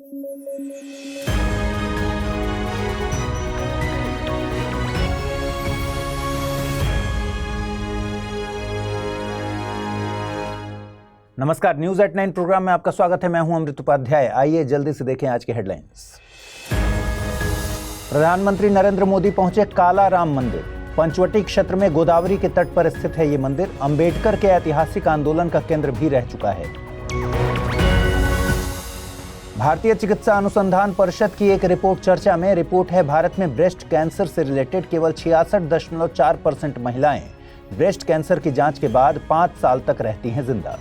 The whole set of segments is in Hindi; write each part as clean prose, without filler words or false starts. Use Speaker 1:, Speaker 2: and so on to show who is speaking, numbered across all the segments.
Speaker 1: नमस्कार, न्यूज एट 9 प्रोग्राम में आपका स्वागत है। मैं हूं अमृत उपाध्याय। आइए जल्दी से देखें आज के हेडलाइंस। प्रधानमंत्री नरेंद्र मोदी पहुंचे काला राम मंदिर। पंचवटी क्षेत्र में गोदावरी के तट पर स्थित है ये मंदिर। अंबेडकर के ऐतिहासिक आंदोलन का केंद्र भी रह चुका है। भारतीय चिकित्सा अनुसंधान परिषद की एक रिपोर्ट चर्चा में। रिपोर्ट है, भारत में ब्रेस्ट कैंसर से रिलेटेड केवल 66.4% महिलाएं ब्रेस्ट कैंसर की जांच के बाद 5 साल तक रहती हैं जिंदा।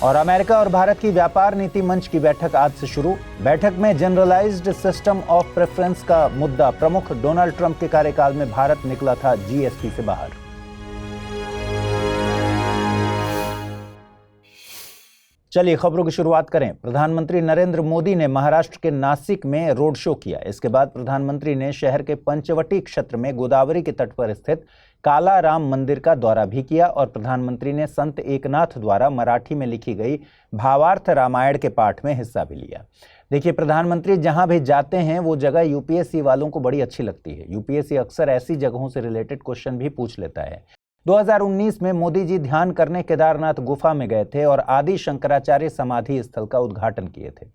Speaker 1: और अमेरिका और भारत की व्यापार नीति मंच की बैठक आज से शुरू। बैठक में जनरलाइज्ड सिस्टम ऑफ प्रेफरेंस का मुद्दा प्रमुख। डोनाल्ड ट्रंप के कार्यकाल में भारत निकला था जीएसपी से बाहर। चलिए खबरों की शुरुआत करें। प्रधानमंत्री नरेंद्र मोदी ने महाराष्ट्र के नासिक में रोड शो किया। इसके बाद प्रधानमंत्री ने शहर के पंचवटी क्षेत्र में गोदावरी के तट पर स्थित काला राम मंदिर का दौरा भी किया और प्रधानमंत्री ने संत एकनाथ द्वारा मराठी में लिखी गई भावार्थ रामायण के पाठ में हिस्सा भी लिया। देखिए, प्रधानमंत्री जहां भी जाते हैं वो जगह यूपीएससी वालों को बड़ी अच्छी लगती है। यूपीएससी अक्सर ऐसी जगहों से रिलेटेड क्वेश्चन भी पूछ लेता है। 2019 में मोदी जी ध्यान करने केदारनाथ गुफा में गए थे और आदि शंकराचार्य समाधि स्थल का उद्घाटन किए थे,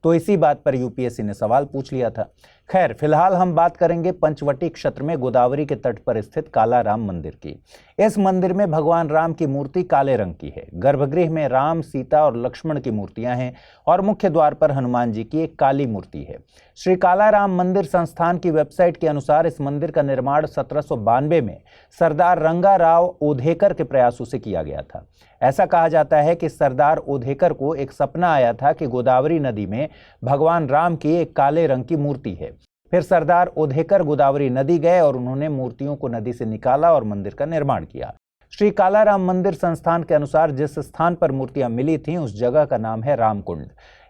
Speaker 1: तो इसी बात पर यूपीएससी ने सवाल पूछ लिया था। खैर, फिलहाल हम बात करेंगे पंचवटी क्षेत्र में गोदावरी के तट पर स्थित काला राम मंदिर की। इस मंदिर में भगवान राम की मूर्ति काले रंग की है। गर्भगृह में राम, सीता और लक्ष्मण की मूर्तियां हैं और मुख्य द्वार पर हनुमान जी की एक काली मूर्ति है। श्री काला राम मंदिर संस्थान की वेबसाइट के अनुसार इस मंदिर का निर्माण 1792 में सरदार रंगा राव ओधेकर के प्रयासों से किया गया था। ऐसा कहा जाता है कि सरदार ओधेकर को एक सपना आया था कि गोदावरी नदी में भगवान राम की एक काले रंग की मूर्ति है। फिर सरदार ओधेकर गोदावरी नदी गए और उन्होंने मूर्तियों को नदी से निकाला और मंदिर का निर्माण किया। श्री काला राम मंदिर संस्थान के अनुसार जिस स्थान पर मूर्तियां मिली थीं उस जगह का नाम है रामकुंड।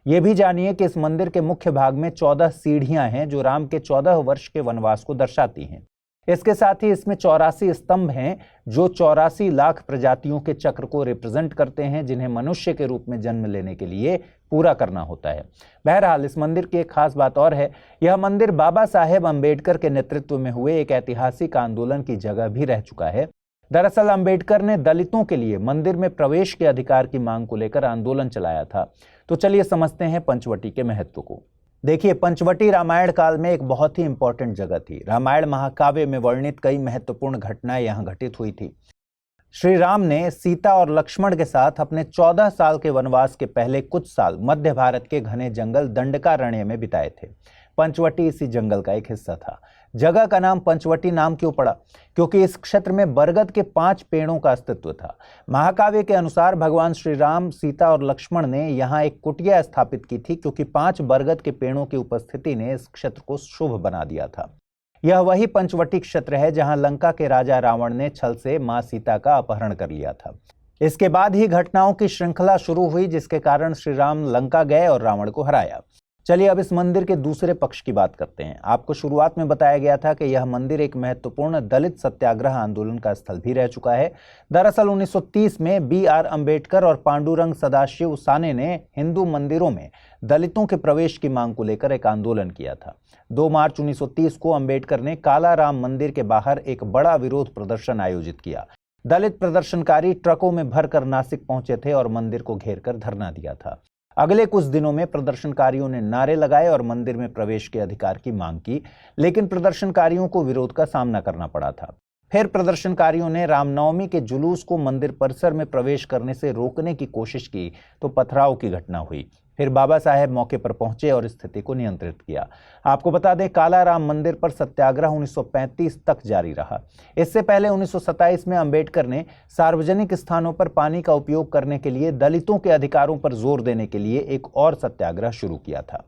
Speaker 1: ये भी जानिए कि इस मंदिर के मुख्य भाग में 14 सीढ़ियां हैं जो राम के 14 वर्ष के वनवास को दर्शाती हैं। इसके साथ ही इसमें 84 स्तंभ हैं जो 84 लाख प्रजातियों के चक्र को रिप्रेजेंट करते हैं जिन्हें मनुष्य के रूप में जन्म लेने के लिए पूरा करना होता है। बहरहाल, इस मंदिर की एक खास बात और है, यह मंदिर बाबा साहेब अंबेडकर के नेतृत्व में हुए एक ऐतिहासिक आंदोलन की जगह भी रह चुका है। दरअसल अंबेडकर ने दलितों के लिए मंदिर में प्रवेश के अधिकार की मांग को लेकर आंदोलन चलाया था। तो चलिए समझते हैं पंचवटी के महत्व को। देखिए, पंचवटी रामायण काल में एक बहुत ही इंपॉर्टेंट जगह थी। रामायण महाकाव्य में वर्णित कई महत्वपूर्ण घटनाएं यहाँ घटित हुई थी। श्री राम ने सीता और लक्ष्मण के साथ अपने 14 साल के वनवास के पहले कुछ साल मध्य भारत के घने जंगल दंडकारण्य में बिताए थे। पंचवटी इसी जंगल का एक हिस्सा था। जगह का नाम पंचवटी नाम क्यों पड़ा? क्योंकि इस क्षेत्र में बरगद के 5 पेड़ों का अस्तित्व था। महाकाव्य के अनुसार भगवान श्री राम, सीता और लक्ष्मण ने यहाँ एक कुटिया स्थापित की थी क्योंकि 5 बरगद के पेड़ों की उपस्थिति ने इस क्षेत्र को शुभ बना दिया था। यह वही पंचवटी क्षेत्र है जहां लंका के राजा रावण ने छल से मां सीता का अपहरण कर लिया था। इसके बाद ही घटनाओं की श्रृंखला शुरू हुई जिसके कारण श्री राम लंका गए और रावण को हराया। चलिए अब इस मंदिर के दूसरे पक्ष की बात करते हैं। आपको शुरुआत में बताया गया था कि यह मंदिर एक महत्वपूर्ण दलित सत्याग्रह आंदोलन का स्थल भी रह चुका है। दरअसल 1930 में बी.आर. अंबेडकर और पांडुरंग सदाशिव साने ने हिंदू मंदिरों में दलितों के प्रवेश की मांग को लेकर एक आंदोलन किया था। 2 मार्च 1930 को अंबेडकर ने काला राम मंदिर के बाहर एक बड़ा विरोध प्रदर्शन आयोजित किया। दलित प्रदर्शनकारी ट्रकों में भरकर नासिक पहुंचे थे और मंदिर को घेरकर धरना दिया था। अगले कुछ दिनों में प्रदर्शनकारियों ने नारे लगाए और मंदिर में प्रवेश के अधिकार की मांग की, लेकिन प्रदर्शनकारियों को विरोध का सामना करना पड़ा था। फिर प्रदर्शनकारियों ने रामनवमी के जुलूस को मंदिर परिसर में प्रवेश करने से रोकने की कोशिश की तो पथराव की घटना हुई। फिर बाबा साहेब मौके पर पहुंचे और स्थिति को नियंत्रित किया। आपको बता दें, काला राम मंदिर पर सत्याग्रह 1935 तक जारी रहा। इससे पहले 1927 में अंबेडकर ने सार्वजनिक स्थानों पर पानी का उपयोग करने के लिए दलितों के अधिकारों पर जोर देने के लिए एक और सत्याग्रह शुरू किया था।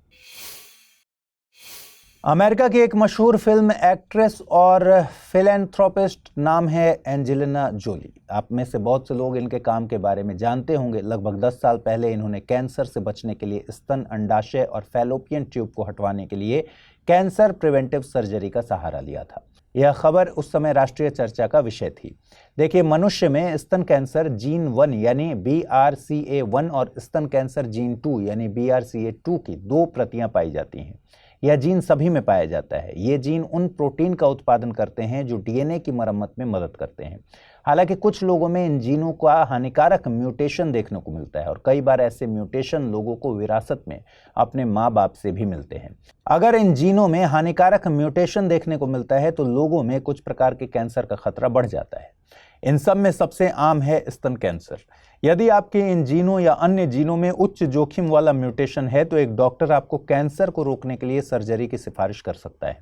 Speaker 1: अमेरिका की एक मशहूर फिल्म एक्ट्रेस और फिलैंथ्रोपिस्ट नाम है एंजेलिना जोली। आप में से बहुत से लोग इनके काम के बारे में जानते होंगे। लगभग 10 साल पहले इन्होंने कैंसर से बचने के लिए स्तन, अंडाशय और फैलोपियन ट्यूब को हटवाने के लिए कैंसर प्रिवेंटिव सर्जरी का सहारा लिया था। यह खबर उस समय राष्ट्रीय चर्चा का विषय थी। देखिए, मनुष्य में स्तन कैंसर जीन 1 यानी BRCA1 और स्तन कैंसर जीन 2 यानी BRCA2 की 2 प्रतियां पाई जाती हैं। यह जीन सभी में पाया जाता है। ये जीन उन प्रोटीन का उत्पादन करते हैं जो DNA की मरम्मत में मदद करते हैं। हालांकि कुछ लोगों में इन जीनों का हानिकारक म्यूटेशन देखने को मिलता है और कई बार ऐसे म्यूटेशन लोगों को विरासत में अपने माँ बाप से भी मिलते हैं। अगर इन जीनों में हानिकारक म्यूटेशन देखने को मिलता है तो लोगों में कुछ प्रकार के कैंसर का खतरा बढ़ जाता है। इन सब में सबसे आम है स्तन कैंसर। यदि आपके इन जीनों या अन्य जीनों में उच्च जोखिम वाला म्यूटेशन है तो एक डॉक्टर आपको कैंसर को रोकने के लिए सर्जरी की सिफारिश कर सकता है।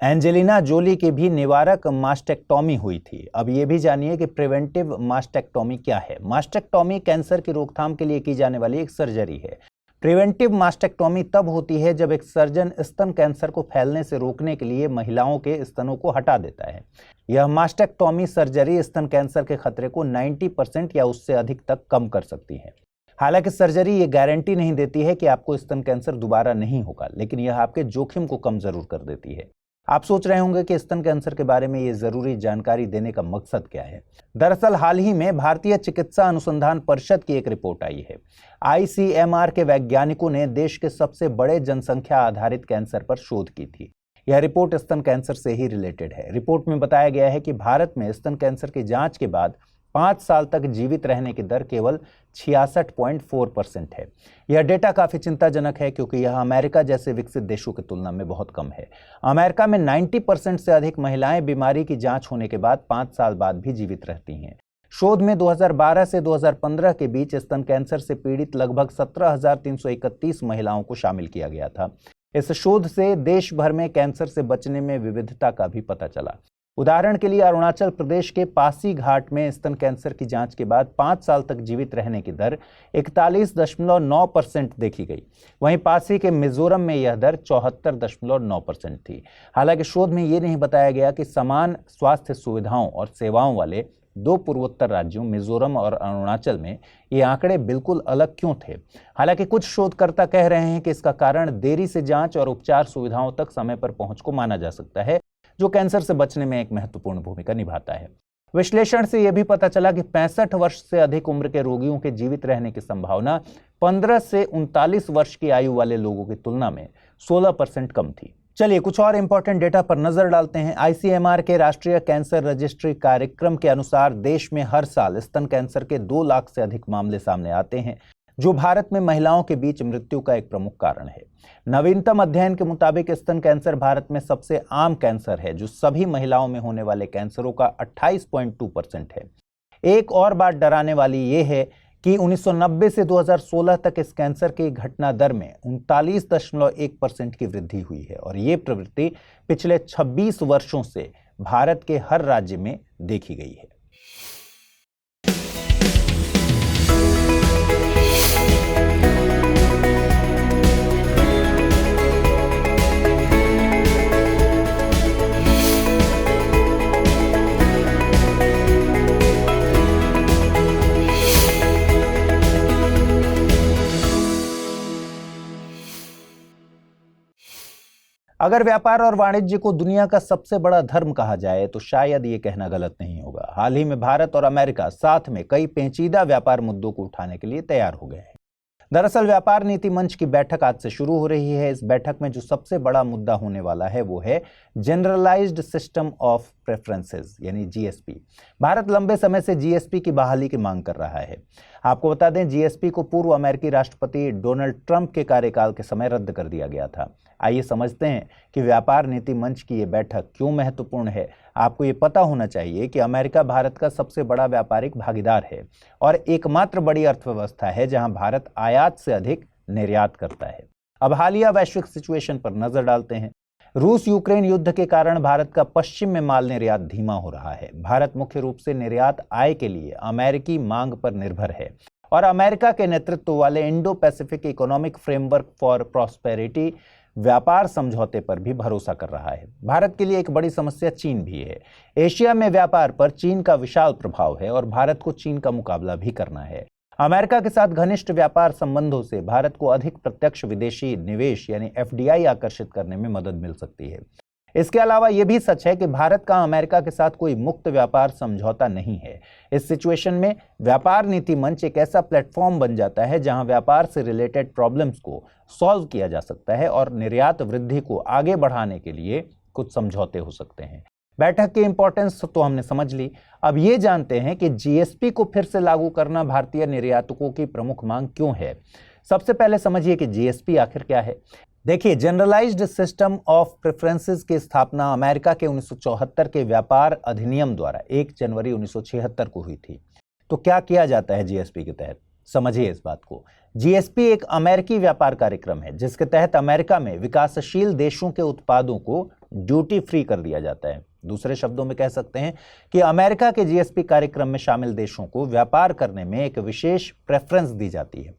Speaker 1: एंजेलिना जोली की भी निवारक मास्टेक्टोमी हुई थी। अब ये भी जानिए कि प्रिवेंटिव मास्टेक्टोमी क्या है। मास्टेक्टोमी कैंसर की रोकथाम के लिए की जाने वाली एक सर्जरी है। प्रिवेंटिव मास्टेक्टोमी तब होती है जब एक सर्जन स्तन कैंसर को फैलने से रोकने के लिए महिलाओं के स्तनों को हटा देता है। यह मास्टेक्टोमी सर्जरी स्तन कैंसर के खतरे को 90% या उससे अधिक तक कम कर सकती है। हालांकि सर्जरी ये गारंटी नहीं देती है कि आपको स्तन कैंसर दोबारा नहीं होगा, लेकिन यह आपके जोखिम को कम जरूर कर देती है। आप सोच रहे होंगे कि स्तन कैंसर के बारे में ये जरूरी जानकारी देने का मकसद क्या है। दरअसल हाल ही में भारतीय चिकित्सा अनुसंधान परिषद की एक रिपोर्ट आई है। ICMR के वैज्ञानिकों ने देश के सबसे बड़े जनसंख्या आधारित कैंसर पर शोध की थी। यह रिपोर्ट स्तन कैंसर से ही रिलेटेड है। रिपोर्ट में बताया गया है कि भारत में स्तन कैंसर की जांच के बाद 5 साल तक जीवित रहने की दर केवल 66.4% है। यह डेटा काफी चिंताजनक है क्योंकि यह अमेरिका जैसे विकसित देशों की तुलना में बहुत कम है। अमेरिका में 90% से अधिक महिलाएं बीमारी की जांच होने के बाद 5 साल बाद भी जीवित रहती हैं। शोध में 2012 से 2015 के बीच स्तन कैंसर से पीड़ित लगभग 17,331 महिलाओं को शामिल किया गया था। इस शोध से देश भर में कैंसर से बचने में विविधता का भी पता चला। उदाहरण के लिए अरुणाचल प्रदेश के पासी घाट में स्तन कैंसर की जांच के बाद 5 साल तक जीवित रहने की दर 41.9% देखी गई। वहीं पासी के मिजोरम में यह दर 74.9% थी। हालांकि शोध में यह नहीं बताया गया कि समान स्वास्थ्य सुविधाओं और सेवाओं वाले 2 पूर्वोत्तर राज्यों मिजोरम और अरुणाचल में ये आंकड़े बिल्कुल अलग क्यों थे। हालांकि कुछ शोधकर्ता कह रहे हैं कि इसका कारण देरी से जांच और उपचार सुविधाओं तक समय पर पहुंच को माना जा सकता है, जो कैंसर से बचने में एक महत्वपूर्ण भूमिका निभाता है। विश्लेषण से यह भी पता चला कि 65 वर्ष से अधिक उम्र के रोगियों के जीवित रहने की संभावना 15 से 39 वर्ष की आयु वाले लोगों की तुलना में 16% कम थी। चलिए कुछ और इंपॉर्टेंट डेटा पर नजर डालते हैं। ICMR के राष्ट्रीय कैंसर रजिस्ट्री कार्यक्रम के अनुसार देश में हर साल स्तन कैंसर के 2 लाख से अधिक मामले सामने आते हैं, जो भारत में महिलाओं के बीच मृत्यु का एक प्रमुख कारण है। नवीनतम अध्ययन के मुताबिक स्तन कैंसर भारत में सबसे आम कैंसर है, जो सभी महिलाओं में होने वाले कैंसरों का 28.2% है। एक और बात डराने वाली ये है कि 1990 से 2016 तक इस कैंसर की घटना दर में 39.1% की वृद्धि हुई है और ये प्रवृत्ति पिछले 26 वर्षों से भारत के हर राज्य में देखी गई है। अगर व्यापार और वाणिज्य को दुनिया का सबसे बड़ा धर्म कहा जाए तो शायद ये कहना गलत नहीं होगा। हाल ही में भारत और अमेरिका साथ में कई पेचीदा व्यापार मुद्दों को उठाने के लिए तैयार हो गए हैं। दरअसल व्यापार नीति मंच की बैठक आज से शुरू हो रही है। इस बैठक में जो सबसे बड़ा मुद्दा होने वाला है वो है जनरलाइज्ड सिस्टम ऑफ प्रेफरेंसेस यानी GSP। भारत लंबे समय से GSP की बहाली की मांग कर रहा है। आपको बता दें, GSP को पूर्व अमेरिकी राष्ट्रपति डोनाल्ड ट्रंप के कार्यकाल के समय रद्द कर दिया गया था। आइए समझते हैं कि व्यापार नीति मंच की ये बैठक क्यों महत्वपूर्ण है। आपको ये पता होना चाहिए कि अमेरिका भारत का सबसे बड़ा व्यापारिक भागीदार है और एकमात्र बड़ी अर्थव्यवस्था है जहां भारत आयात से अधिक निर्यात करता है। अब हालिया वैश्विक सिचुएशन पर नजर डालते हैं। रूस यूक्रेन युद्ध के कारण भारत का पश्चिम में माल निर्यात धीमा हो रहा है। भारत मुख्य रूप से निर्यात आय के लिए अमेरिकी मांग पर निर्भर है और अमेरिका के नेतृत्व वाले Indo Pacific economic framework for prosperity व्यापार समझौते पर भी भरोसा कर रहा है। भारत के लिए एक बड़ी समस्या चीन भी है। एशिया में व्यापार पर चीन का विशाल प्रभाव है और भारत को चीन का मुकाबला भी करना है। अमेरिका के साथ घनिष्ठ व्यापार संबंधों से भारत को अधिक प्रत्यक्ष विदेशी निवेश यानी FDI आकर्षित करने में मदद मिल सकती है। इसके अलावा यह भी सच है कि भारत का अमेरिका के साथ कोई मुक्त व्यापार समझौता नहीं है। इस सिचुएशन में व्यापार नीति मंच एक ऐसा प्लेटफॉर्म बन जाता है जहां व्यापार से रिलेटेड प्रॉब्लम्स को सॉल्व किया जा सकता है और निर्यात वृद्धि को आगे बढ़ाने के लिए कुछ समझौते हो सकते हैं। बैठक की इंपॉर्टेंस तो हमने समझ ली। अब ये जानते हैं कि जीएसपी को फिर से लागू करना भारतीय निर्यातकों की प्रमुख मांग क्यों है। सबसे पहले समझिए कि जीएसपी आखिर क्या है। देखिए, जनरलाइज्ड सिस्टम ऑफ प्रेफरेंसेस की स्थापना अमेरिका के 1974 के व्यापार अधिनियम द्वारा 1 जनवरी 1976 को हुई थी। तो क्या किया जाता है जीएसपी के तहत, समझिए इस बात को। जीएसपी एक अमेरिकी व्यापार कार्यक्रम है जिसके तहत अमेरिका में विकासशील देशों के उत्पादों को ड्यूटी फ्री कर दिया जाता है। दूसरे शब्दों में कह सकते हैं कि अमेरिका के जीएसपी कार्यक्रम में शामिल देशों को व्यापार करने में एक विशेष प्रेफरेंस दी जाती है।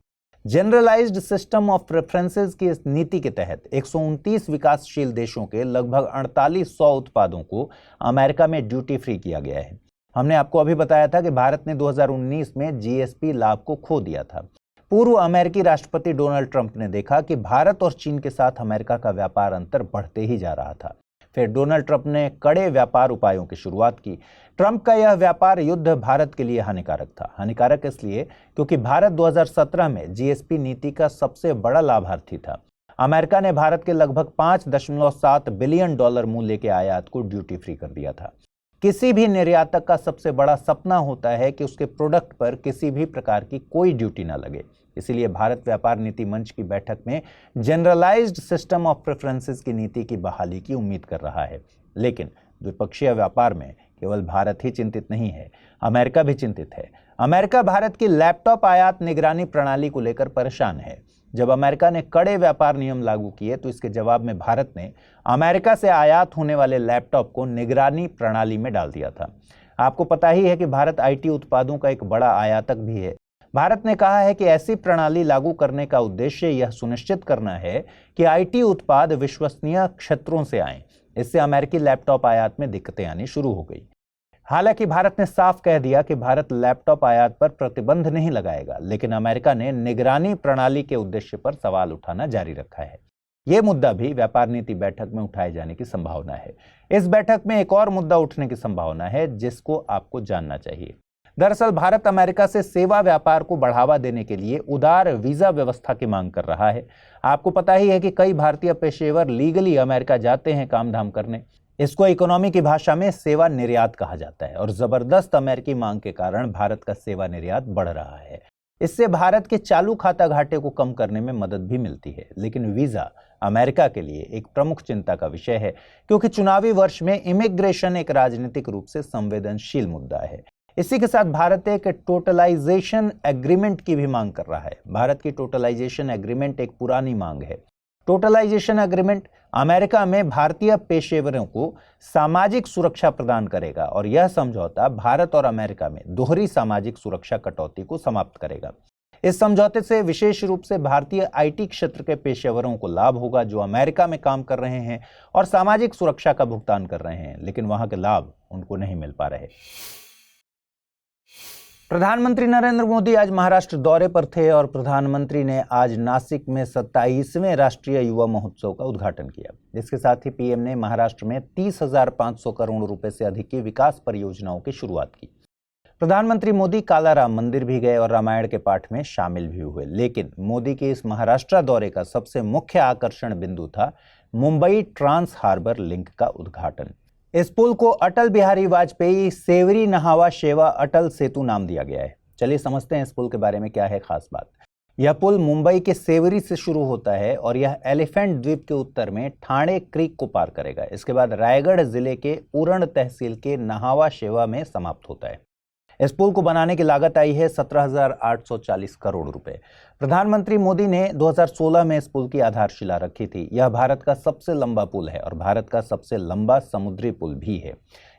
Speaker 1: जनरलाइज्ड सिस्टम ऑफ प्रेफरेंसेस की इस नीति के तहत 129 विकासशील देशों के लगभग 4800 उत्पादों को अमेरिका में ड्यूटी फ्री किया गया है। हमने आपको अभी बताया था कि भारत ने 2019 में जीएसपी लाभ को खो दिया था। पूर्व अमेरिकी राष्ट्रपति डोनाल्ड ट्रंप ने देखा कि भारत और चीन के साथ अमेरिका का व्यापार अंतर बढ़ते ही जा रहा था। फिर डोनाल्ड ट्रंप ने कड़े व्यापार उपायों की शुरुआत की। ट्रंप का यह व्यापार युद्ध भारत के लिए हानिकारक था। हानिकारक इसलिए क्योंकि भारत 2017 में जीएसपी नीति का सबसे बड़ा लाभार्थी था। अमेरिका ने भारत के लगभग $5.7 बिलियन मूल्य के आयात को ड्यूटी फ्री कर दिया था। किसी भी निर्यातक का सबसे बड़ा सपना होता है कि उसके प्रोडक्ट पर किसी भी प्रकार की कोई ड्यूटी ना लगे। इसीलिए भारत व्यापार नीति मंच की बैठक में जनरलाइज्ड सिस्टम ऑफ प्रेफरेंसेस की नीति की बहाली की उम्मीद कर रहा है। लेकिन द्विपक्षीय व्यापार में केवल भारत ही चिंतित नहीं है, अमेरिका भी चिंतित है। अमेरिका भारत की लैपटॉप आयात निगरानी प्रणाली को लेकर परेशान है। जब अमेरिका ने कड़े व्यापार नियम लागू किए तो इसके जवाब में भारत ने अमेरिका से आयात होने वाले लैपटॉप को निगरानी प्रणाली में डाल दिया था। आपको पता ही है कि भारत आईटी उत्पादों का एक बड़ा आयातक भी है। भारत ने कहा है कि ऐसी प्रणाली लागू करने का उद्देश्य यह सुनिश्चित करना है कि आईटी उत्पाद विश्वसनीय क्षेत्रों से आएं। इससे अमेरिकी लैपटॉप आयात में दिक्कतें आनी शुरू हो गई। हालांकि भारत ने साफ कह दिया कि भारत लैपटॉप आयात पर प्रतिबंध नहीं लगाएगा, लेकिन अमेरिका ने निगरानी प्रणाली के उद्देश्य पर सवाल उठाना जारी रखा है। यह मुद्दा भी व्यापार नीति बैठक में उठाए जाने की संभावना है। इस बैठक में एक और मुद्दा उठने की संभावना है जिसको आपको जानना चाहिए। दरअसल भारत अमेरिका से सेवा व्यापार को बढ़ावा देने के लिए उदार वीजा व्यवस्था की मांग कर रहा है। आपको पता ही है कि कई भारतीय पेशेवर लीगली अमेरिका जाते हैं काम धाम करने। इसको इकोनॉमी की भाषा में सेवा निर्यात कहा जाता है और जबरदस्त अमेरिकी मांग के कारण भारत का सेवा निर्यात बढ़ रहा है। इससे भारत के चालू खाता घाटे को कम करने में मदद भी मिलती है। लेकिन वीजा अमेरिका के लिए एक प्रमुख चिंता का विषय है, क्योंकि चुनावी वर्ष में इमिग्रेशन एक राजनीतिक रूप से संवेदनशील मुद्दा है। इसी के साथ भारत एक टोटलाइजेशन एग्रीमेंट की भी मांग कर रहा है। भारत की टोटलाइजेशन एग्रीमेंट एक पुरानी मांग है। टोटलाइजेशन एग्रीमेंट अमेरिका में भारतीय पेशेवरों को सामाजिक सुरक्षा प्रदान करेगा और यह समझौता भारत और अमेरिका में दोहरी सामाजिक सुरक्षा कटौती को समाप्त करेगा। इस समझौते से विशेष रूप से भारतीय आईटी क्षेत्र के पेशेवरों को लाभ होगा जो अमेरिका में काम कर रहे हैं और सामाजिक सुरक्षा का भुगतान कर रहे हैं, लेकिन वहां के लाभ उनको नहीं मिल पा रहे। प्रधानमंत्री नरेंद्र मोदी आज महाराष्ट्र दौरे पर थे और प्रधानमंत्री ने आज नासिक में 27वें राष्ट्रीय युवा महोत्सव का उद्घाटन किया। इसके साथ ही पीएम ने महाराष्ट्र में 30,500 करोड़ रुपए से अधिक की विकास परियोजनाओं की शुरुआत की। प्रधानमंत्री मोदी कालाराम मंदिर भी गए और रामायण के पाठ में शामिल भी हुए। लेकिन मोदी के इस महाराष्ट्र दौरे का सबसे मुख्य आकर्षण बिंदु था मुंबई ट्रांस हार्बर लिंक का उद्घाटन। इस पुल को अटल बिहारी वाजपेयी सेवरी नहावा शेवा अटल सेतु नाम दिया गया है। चलिए समझते हैं इस पुल के बारे में क्या है खास बात। यह पुल मुंबई के सेवरी से शुरू होता है और यह एलिफेंट द्वीप के उत्तर में ठाणे क्रीक को पार करेगा। इसके बाद रायगढ़ जिले के उरण तहसील के नहावा शेवा में समाप्त होता है। इस पुल को बनाने की लागत आई है 17,840 करोड़ रुपए। प्रधानमंत्री मोदी ने 2016 में इस पुल की आधारशिला रखी थी। यह भारत का सबसे लंबा पुल है और भारत का सबसे लंबा समुद्री पुल भी है।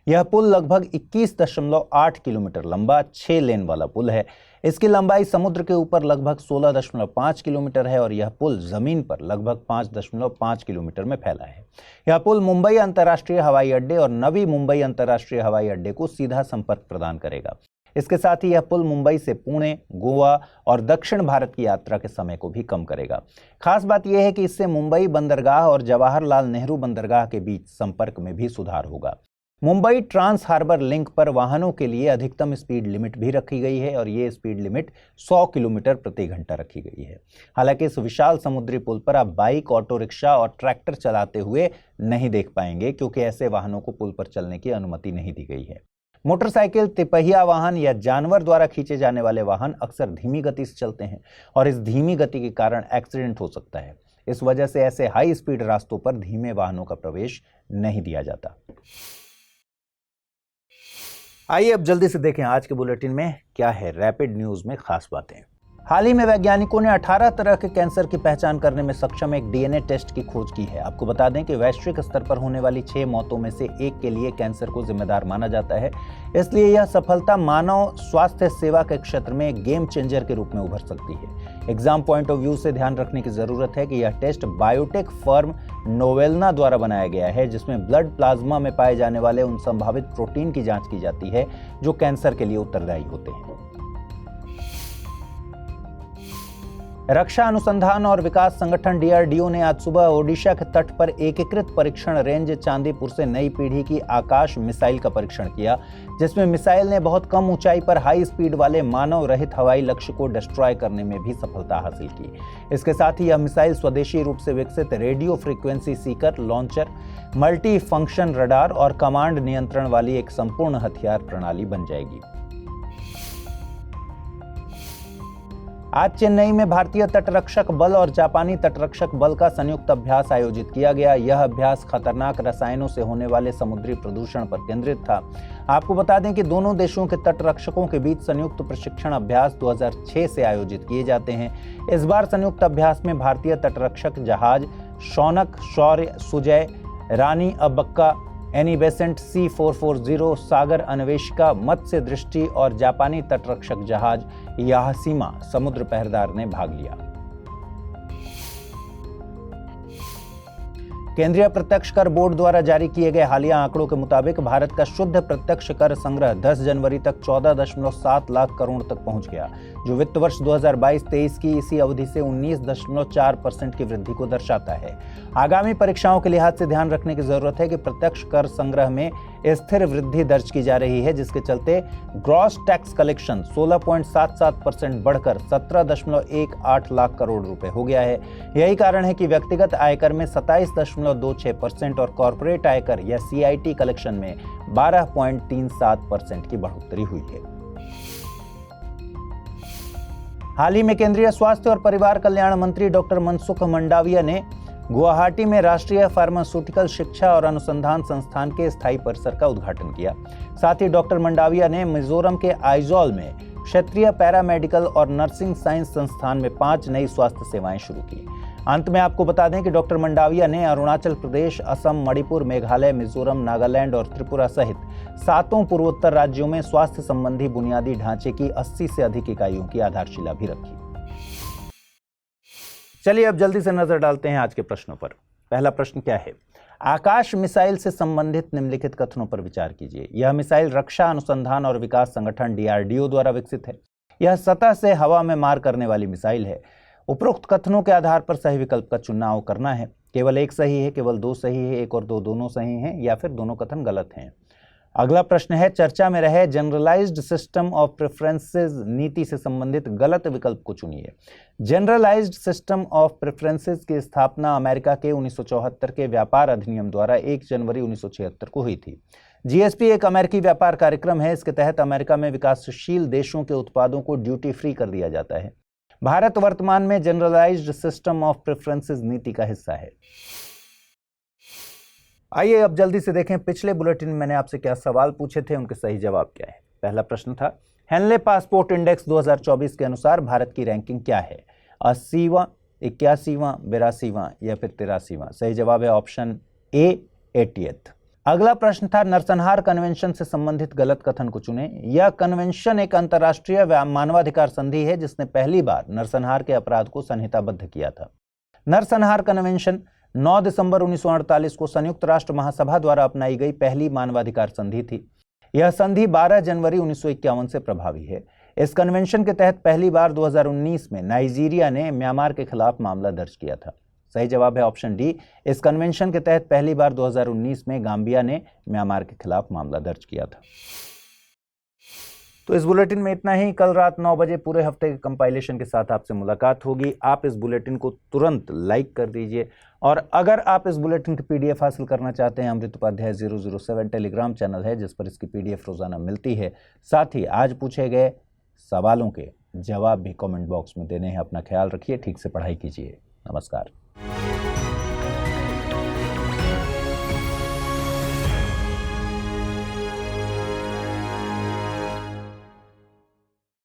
Speaker 1: यह पुल लगभग 21.8 किलोमीटर लंबा 6 लेन वाला पुल है। इसकी लंबाई समुद्र के ऊपर लगभग 16.5 किलोमीटर है और यह पुल जमीन पर लगभग 5.5 किलोमीटर में फैला है। यह पुल मुंबई अंतर्राष्ट्रीय हवाई अड्डे और नवी मुंबई अंतर्राष्ट्रीय हवाई अड्डे को सीधा संपर्क प्रदान करेगा। इसके साथ ही यह पुल मुंबई से पुणे, गोवा और दक्षिण भारत की यात्रा के समय को भी कम करेगा। खास बात यह है कि इससे मुंबई बंदरगाह और जवाहरलाल नेहरू बंदरगाह के बीच संपर्क में भी सुधार होगा। मुंबई ट्रांस हार्बर लिंक पर वाहनों के लिए अधिकतम स्पीड लिमिट भी रखी गई है और ये स्पीड लिमिट 100 किलोमीटर प्रति घंटा रखी गई है। हालांकि इस विशाल समुद्री पुल पर आप बाइक, ऑटो रिक्शा और ट्रैक्टर चलाते हुए नहीं देख पाएंगे, क्योंकि ऐसे वाहनों को पुल पर चलने की अनुमति नहीं दी गई है। मोटरसाइकिल, तिपहिया वाहन या जानवर द्वारा खींचे जाने वाले वाहन अक्सर धीमी गति से चलते हैं और इस धीमी गति के कारण एक्सीडेंट हो सकता है। इस वजह से ऐसे हाई स्पीड रास्तों पर धीमे वाहनों का प्रवेश नहीं दिया जाता। आइए अब जल्दी से देखें आज के बुलेटिन में क्या है रैपिड न्यूज में खास बातें। हाल ही में वैज्ञानिकों ने 18 तरह के कैंसर की पहचान करने में सक्षम एक डीएनए टेस्ट की खोज की है। आपको बता दें कि वैश्विक स्तर पर होने वाली 6 मौतों में से एक के लिए कैंसर को जिम्मेदार माना जाता है। इसलिए यह सफलता मानव स्वास्थ्य सेवा के क्षेत्र में एक गेम चेंजर के रूप में उभर सकती है। एग्जाम पॉइंट ऑफ व्यू से ध्यान रखने की जरूरत है कि यह टेस्ट बायोटेक फर्म नोवेल्ना द्वारा बनाया गया है, जिसमें ब्लड प्लाज्मा में पाए जाने वाले उन संभावित प्रोटीन की जांच की जाती है जो कैंसर के लिए उत्तरदायी होते हैं। रक्षा अनुसंधान और विकास संगठन डीआरडीओ ने आज सुबह ओडिशा के तट पर एकीकृत परीक्षण रेंज चांदीपुर से नई पीढ़ी की आकाश मिसाइल का परीक्षण किया, जिसमें मिसाइल ने बहुत कम ऊंचाई पर हाई स्पीड वाले मानव रहित हवाई लक्ष्य को डिस्ट्रॉय करने में भी सफलता हासिल की। इसके साथ ही यह मिसाइल स्वदेशी रूप से विकसित radio frequency Sikar, launcher, multi function radar और कमांड नियंत्रण वाली एक संपूर्ण हथियार प्रणाली बन जाएगी। आज चेन्नई में भारतीय तटरक्षक बल और जापानी तटरक्षक बल का संयुक्त अभ्यास आयोजित किया गया। यह अभ्यास खतरनाक रसायनों से होने वाले समुद्री प्रदूषण पर केंद्रित था। आपको बता दें कि दोनों देशों के तटरक्षकों के बीच संयुक्त प्रशिक्षण अभ्यास 2006 से आयोजित किए जाते हैं। इस बार संयुक्त अभ्यास में भारतीय तटरक्षक जहाज शौनक, शौर्य, सुजय, रानी अब्बक्का, एनी बेसेंट C440, सागर अन्वेषिका, मत्स्य दृष्टि और जापानी तटरक्षक जहाज याहसीमा समुद्र पहरेदार ने भाग लिया। केंद्रीय प्रत्यक्ष कर बोर्ड द्वारा जारी किए गए हालिया आंकड़ों के मुताबिक भारत का शुद्ध प्रत्यक्ष कर संग्रह 10 जनवरी तक 14.7 लाख करोड़ तक पहुंच गया, जो वित्त वर्ष 2022-23 की इसी अवधि से 19.4% की वृद्धि को दर्शाता है। आगामी परीक्षाओं के लिहाज से ध्यान रखने की जरूरत है कि प्रत्यक्ष कर संग्रह में स्थिर वृद्धि दर्ज की जा रही है, जिसके चलते ग्रॉस टैक्स कलेक्शन 16.77% बढ़कर 17.18 लाख करोड़ रुपए हो गया है। यही कारण है कि व्यक्तिगत आयकर में 27.26% और कॉर्पोरेट आयकर या CIT कलेक्शन में 12.37% की बढ़ोतरी हुई है। हाल ही में केंद्रीय स्वास्थ्य और परिवार कल्याण मंत्री डॉक्टर मनसुख मंडाविया ने गुवाहाटी में राष्ट्रीय फार्मास्यूटिकल शिक्षा और अनुसंधान संस्थान के स्थायी परिसर का उद्घाटन किया। साथ ही डॉक्टर मंडाविया ने मिजोरम के आइजॉल में क्षेत्रीय पैरामेडिकल और नर्सिंग साइंस संस्थान में 5 नई स्वास्थ्य सेवाएं शुरू की। अंत में आपको बता दें कि डॉक्टर मंडाविया ने अरुणाचल प्रदेश, असम, मणिपुर, मेघालय, मिजोरम, नागालैंड और त्रिपुरा सहित 7 पूर्वोत्तर राज्यों में स्वास्थ्य संबंधी बुनियादी ढांचे की 80 से अधिक इकाइयों की आधारशिला भी रखी। चलिए अब जल्दी से नजर डालते हैं आज के प्रश्नों पर। पहला प्रश्न क्या है? आकाश मिसाइल से संबंधित निम्नलिखित कथनों पर विचार कीजिए। यह मिसाइल रक्षा अनुसंधान और विकास संगठन डीआरडीओ द्वारा विकसित है। यह सतह से हवा में मार करने वाली मिसाइल है। उपरोक्त कथनों के आधार पर सही विकल्प का चुनाव करना है। केवल एक सही है, केवल 2 सही है, 1 और 2 दोनों सही हैं, या फिर दोनों कथन गलत हैं। अगला प्रश्न है, चर्चा में रहे जनरलाइज्ड सिस्टम ऑफ प्रेफरेंसेस नीति से संबंधित गलत विकल्प को चुनिए। जनरलाइज्ड सिस्टम ऑफ प्रेफरेंसेस की स्थापना अमेरिका के 1974 के व्यापार अधिनियम द्वारा 1 जनवरी 1976 को हुई थी। GSP एक अमेरिकी व्यापार कार्यक्रम है। इसके तहत अमेरिका में विकासशील देशों के उत्पादों को ड्यूटी फ्री कर दिया जाता है। भारत वर्तमान में जनरलाइज्ड सिस्टम ऑफ प्रेफरेंसेस नीति का हिस्सा है। आइए अब जल्दी से देखें पिछले बुलेटिन में मैंने आपसे क्या सवाल पूछे थे, उनके सही जवाब क्या है। पहला प्रश्न था, हेनले पासपोर्ट इंडेक्स 2024 के अनुसार भारत की रैंकिंग क्या है? 80वां, 81वां, 82वां या फिर 83वां? सही जवाब है ऑप्शन ए, 80th। अगला प्रश्न था, नरसंहार कन्वेंशन से संबंधित गलत कथन को चुने। यह कन्वेंशन एक अंतर्राष्ट्रीय मानवाधिकार संधि है जिसने पहली बार नरसंहार के अपराध को संहिताबद्ध किया था। नरसंहार कन्वेंशन 9 दिसंबर 1948 को संयुक्त राष्ट्र महासभा द्वारा अपनाई गई पहली मानवाधिकार संधि थी। यह संधि 12 जनवरी 1951 से प्रभावी है। इस कन्वेंशन के तहत पहली बार 2019 में नाइजीरिया ने म्यांमार के खिलाफ मामला दर्ज किया था। सही जवाब है ऑप्शन डी। इस कन्वेंशन के तहत पहली बार 2019 में गाम्बिया ने म्यांमार के खिलाफ मामला दर्ज किया था। तो इस बुलेटिन में इतना ही। कल रात 9 बजे पूरे हफ्ते के कंपाइलेशन के साथ आपसे मुलाकात होगी। आप इस बुलेटिन को तुरंत लाइक कर दीजिए और अगर आप इस बुलेटिन की पीडीएफ हासिल करना चाहते हैं, अमृत उपाध्याय 007 टेलीग्राम चैनल है जिस पर इसकी पीडीएफ रोजाना मिलती है। साथ ही आज पूछे गए सवालों के जवाब भी कमेंट बॉक्स में देने हैं। अपना ख्याल रखिए, ठीक से पढ़ाई कीजिए। नमस्कार।